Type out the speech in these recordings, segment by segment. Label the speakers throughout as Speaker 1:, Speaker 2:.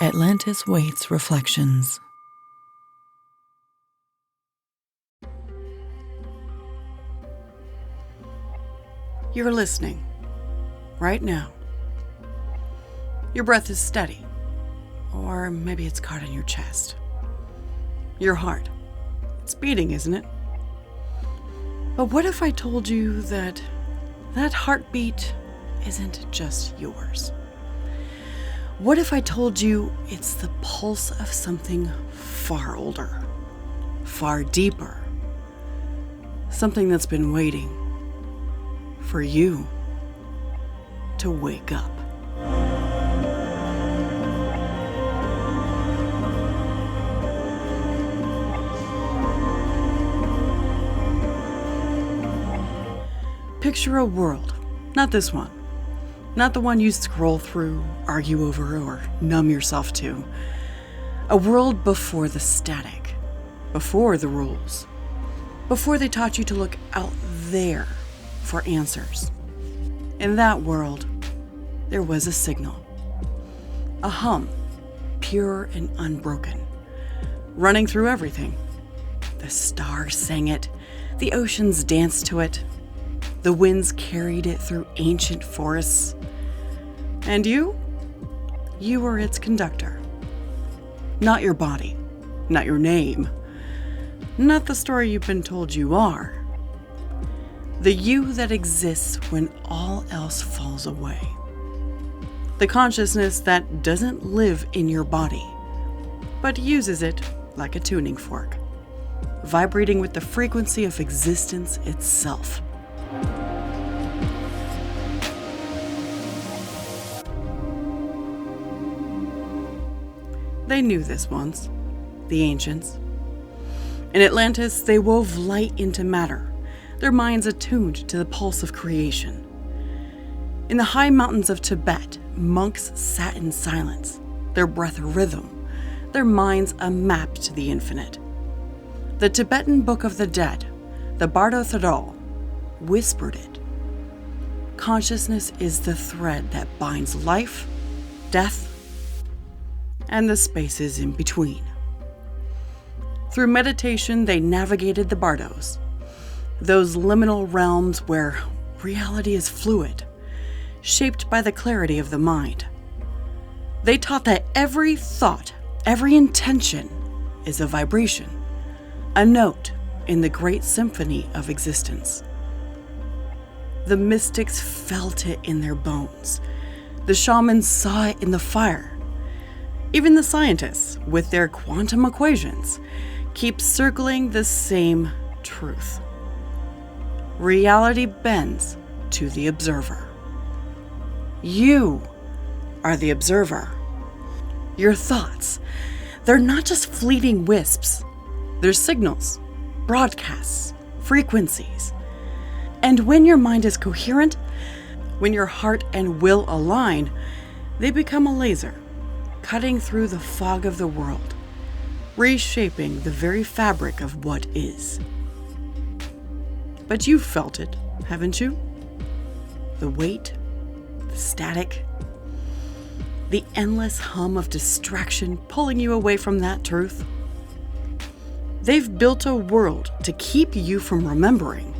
Speaker 1: Atlantis Waites Reflections. You're listening right now. Your breath is steady, or maybe it's caught in your chest. Your heart, it's beating, isn't it? But what if I told you that heartbeat isn't just yours? What if I told you it's the pulse of something far older, far deeper, something that's been waiting for you to wake up? Picture a world, not this one. Not the one you scroll through, argue over, or numb yourself to. A world before the static, before the rules, before they taught you to look out there for answers. In that world, there was a signal, a hum, pure and unbroken, running through everything. The stars sang it, the oceans danced to it, the winds carried it through ancient forests. And you were its conductor. Not your body, not your name, not the story you've been told you are. The you that exists when all else falls away. The consciousness that doesn't live in your body, but uses it like a tuning fork, vibrating with the frequency of existence itself. They knew this once, the ancients. In Atlantis, they wove light into matter, their minds attuned to the pulse of creation. In the high mountains of Tibet, monks sat in silence, their breath a rhythm, their minds a map to the infinite. The Tibetan Book of the Dead, the Bardo Thodol, whispered it. Consciousness is the thread that binds life, death, and the spaces in between. Through meditation, they navigated the bardos, those liminal realms where reality is fluid, shaped by the clarity of the mind. They taught that every thought, every intention is a vibration, a note in the great symphony of existence. The mystics felt it in their bones. The shamans saw it in the fire. Even the scientists, with their quantum equations, keep circling the same truth. Reality bends to the observer. You are the observer. Your thoughts, they're not just fleeting wisps. They're signals, broadcasts, frequencies. And when your mind is coherent, when your heart and will align, they become a laser, cutting through the fog of the world, reshaping the very fabric of what is. But you've felt it, haven't you? The weight, the static, the endless hum of distraction pulling you away from that truth. They've built a world to keep you from remembering.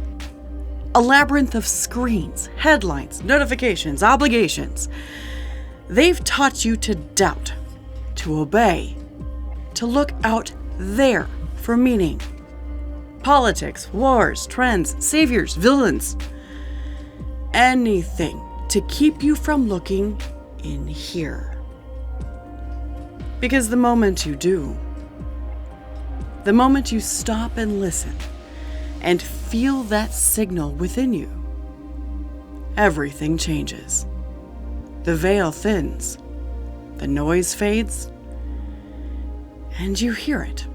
Speaker 1: A labyrinth of screens, headlines, notifications, obligations. They've taught you to doubt, to obey, to look out there for meaning. Politics, wars, trends, saviors, villains. Anything to keep you from looking in here. Because the moment you do, the moment you stop and listen and feel that signal within you, everything changes. The veil thins, the noise fades, and you hear it.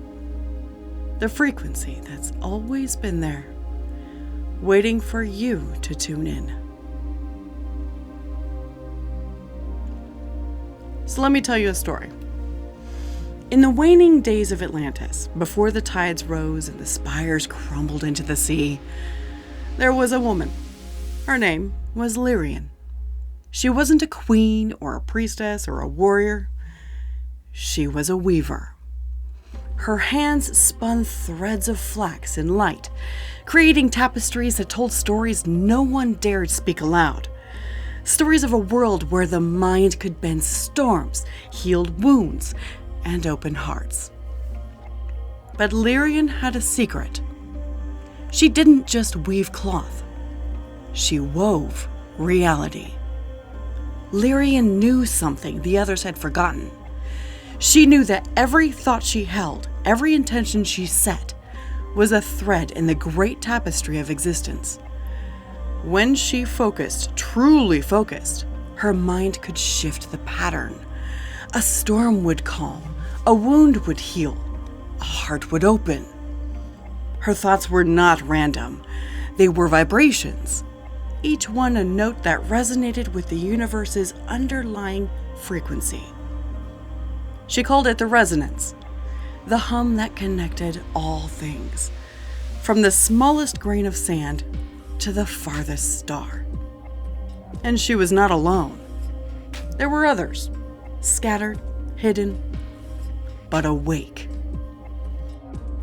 Speaker 1: The frequency that's always been there, waiting for you to tune in. So let me tell you a story. In the waning days of Atlantis, before the tides rose and the spires crumbled into the sea, there was a woman. Her name was Lyrian. She wasn't a queen or a priestess or a warrior. she was a weaver. Her hands spun threads of flax in light, creating tapestries that told stories no one dared speak aloud. Stories of a world where the mind could bend storms, heal wounds, and open hearts. But Lyrian had a secret. She didn't just weave cloth. She wove reality. Lyrian knew something the others had forgotten. She knew that every thought she held, every intention she set, was a thread in the great tapestry of existence. When she focused, truly focused, her mind could shift the pattern. A storm would calm, a wound would heal, a heart would open. Her thoughts were not random. They were vibrations, each one a note that resonated with the universe's underlying frequency. She called it the resonance, the hum that connected all things, from the smallest grain of sand to the farthest star. And she was not alone. There were others, scattered, hidden, but awake.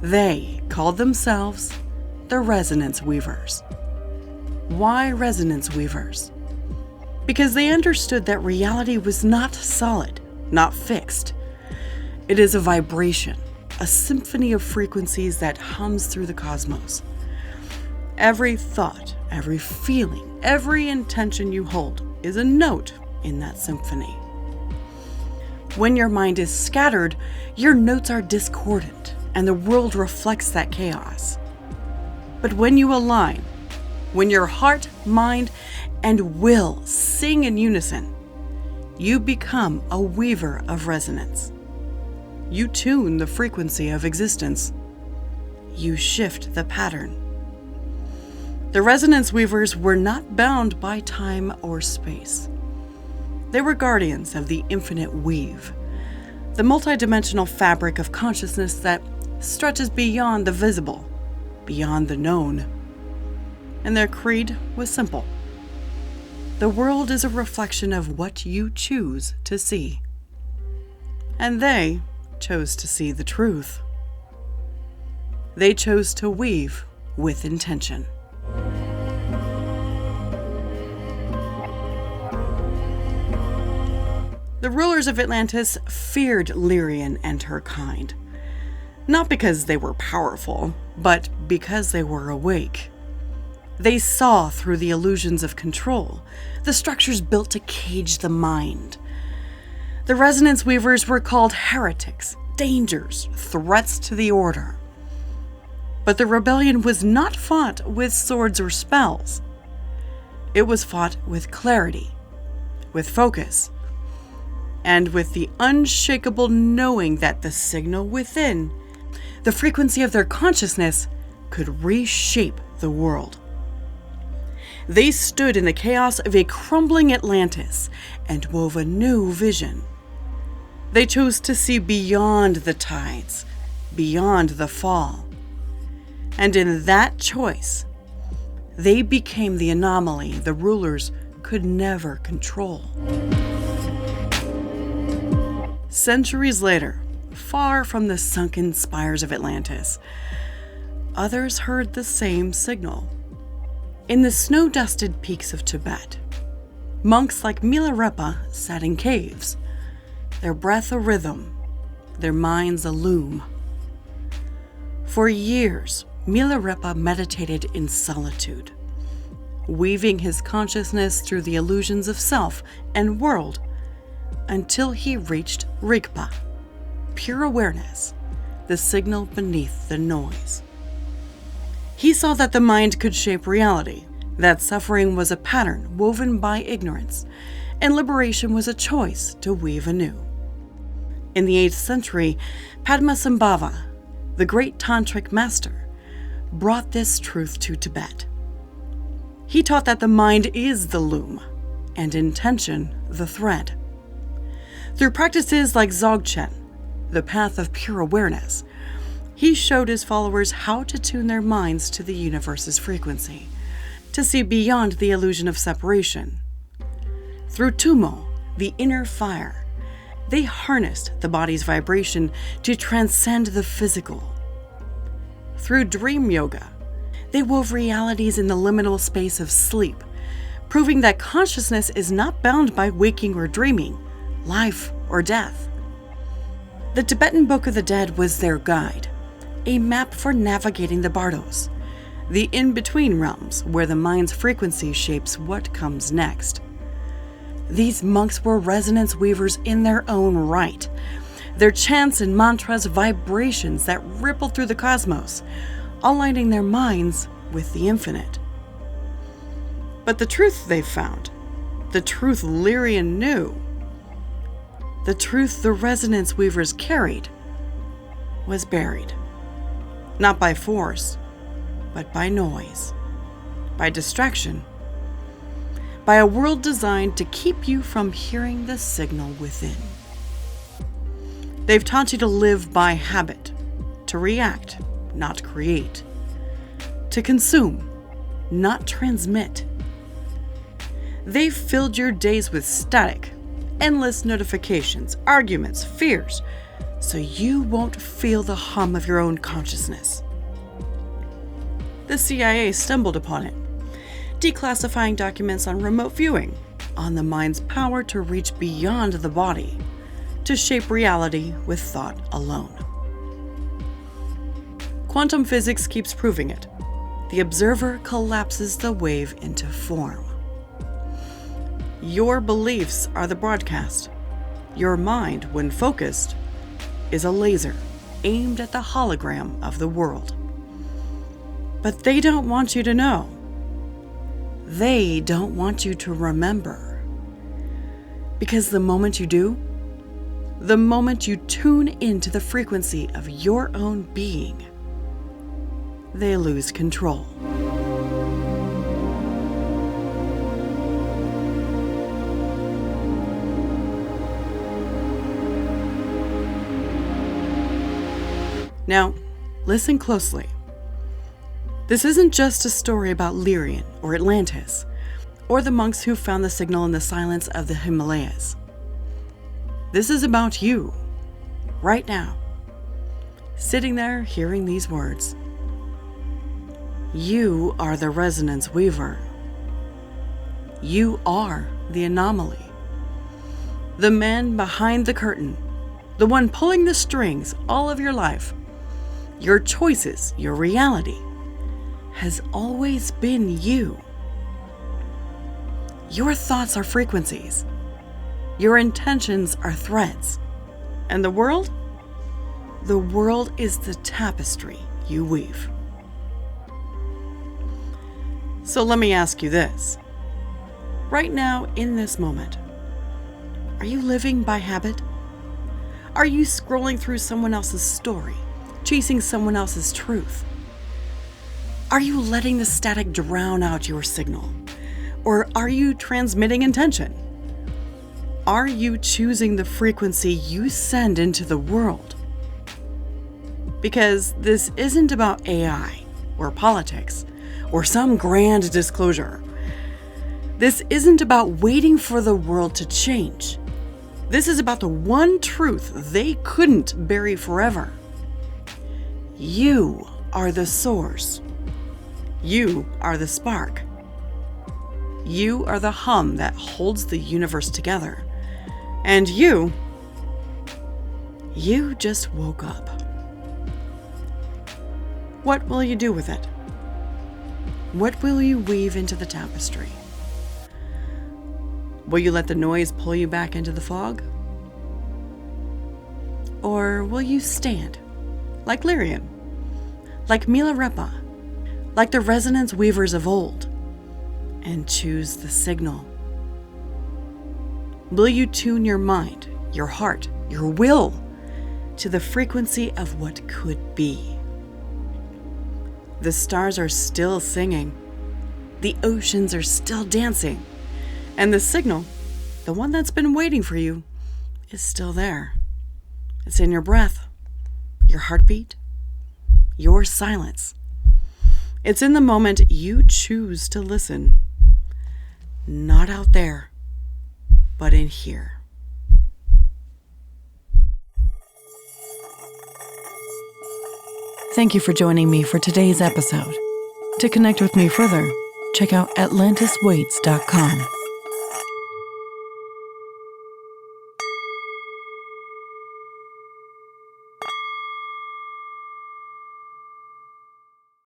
Speaker 1: They called themselves the Resonance Weavers. Why Resonance Weavers? Because they understood that reality was not solid, not fixed. It is a vibration, a symphony of frequencies that hums through the cosmos. Every thought, every feeling, every intention you hold is a note in that symphony. When your mind is scattered, your notes are discordant, and the world reflects that chaos. But when you align, when your heart, mind, and will sing in unison, you become a weaver of resonance. You tune the frequency of existence. You shift the pattern. The Resonance Weavers were not bound by time or space. They were guardians of the infinite weave, the multidimensional fabric of consciousness that stretches beyond the visible, beyond the known. And their creed was simple. The world is a reflection of what you choose to see. And they chose to see the truth. They chose to weave with intention. The rulers of Atlantis feared Lyrian and her kind, not because they were powerful, but because they were awake. They saw through the illusions of control, the structures built to cage the mind. The Resonance Weavers were called heretics, dangers, threats to the order. But the rebellion was not fought with swords or spells. It was fought with clarity, with focus, and with the unshakable knowing that the signal within, the frequency of their consciousness, could reshape the world. They stood in the chaos of a crumbling Atlantis and wove a new vision. They chose to see beyond the tides, beyond the fall. And in that choice, they became the anomaly the rulers could never control. Centuries later, far from the sunken spires of Atlantis, others heard the same signal. In the snow-dusted peaks of Tibet, monks like Milarepa sat in caves, their breath a rhythm, their minds a loom. For years, Milarepa meditated in solitude, weaving his consciousness through the illusions of self and world until he reached Rigpa, pure awareness, the signal beneath the noise. He saw that the mind could shape reality, that suffering was a pattern woven by ignorance, and liberation was a choice to weave anew. In the 8th century, Padmasambhava, the great tantric master, brought this truth to Tibet. He taught that the mind is the loom, and intention the thread. Through practices like Dzogchen, the path of pure awareness, he showed his followers how to tune their minds to the universe's frequency, to see beyond the illusion of separation. Through Tumo, the inner fire, They harnessed the body's vibration to transcend the physical. Through dream yoga, they wove realities in the liminal space of sleep, proving that consciousness is not bound by waking or dreaming, life or death. The Tibetan Book of the Dead was their guide, a map for navigating the bardos, the in-between realms where the mind's frequency shapes what comes next. These monks were resonance weavers in their own right. Their chants and mantras vibrations that rippled through the cosmos, aligning their minds with the infinite. But the truth they found, the truth Lyrian knew, the truth the resonance weavers carried, was buried. Not by force, but by noise, by distraction, by a world designed to keep you from hearing the signal within. They've taught you to live by habit, to react, not create, to consume, not transmit. They've filled your days with static, endless notifications, arguments, fears, so you won't feel the hum of your own consciousness. The CIA stumbled upon it, declassifying documents on remote viewing, on the mind's power to reach beyond the body, to shape reality with thought alone. Quantum physics keeps proving it. The observer collapses the wave into form. Your beliefs are the broadcast. Your mind, when focused, is a laser aimed at the hologram of the world. But they don't want you to know. They don't want you to remember. Because the moment you do, the moment you tune into the frequency of your own being, they lose control. Now, listen closely. This isn't just a story about Lyrian or Atlantis, or the monks who found the signal in the silence of the Himalayas. This is about you, right now, sitting there hearing these words. You are the resonance weaver. You are the anomaly. The man behind the curtain, the one pulling the strings all of your life. Your choices, your reality, has always been you. Your thoughts are frequencies. Your intentions are threads. And the world? The world is the tapestry you weave. So let me ask you this. Right now, in this moment, are you living by habit? Are you scrolling through someone else's story, chasing someone else's truth? Are you letting the static drown out your signal? Or are you transmitting intention? Are you choosing the frequency you send into the world? Because this isn't about AI or politics or some grand disclosure. This isn't about waiting for the world to change. This is about the one truth they couldn't bury forever. You are the source. You are the spark. You are the hum that holds the universe together. And you just woke up. What will you do with it? What will you weave into the tapestry? Will you let the noise pull you back into the fog? Or will you stand, like Lyrian, like Milarepa, like the resonance weavers of old, and choose the signal? Will you tune your mind, your heart, your will to the frequency of what could be? The stars are still singing, the oceans are still dancing, and the signal, the one that's been waiting for you, is still there. It's in your breath, your heartbeat, your silence. It's in the moment you choose to listen. Not out there, but in here. Thank you for joining me for today's episode. To connect with me further, check out AtlantisWaites.com.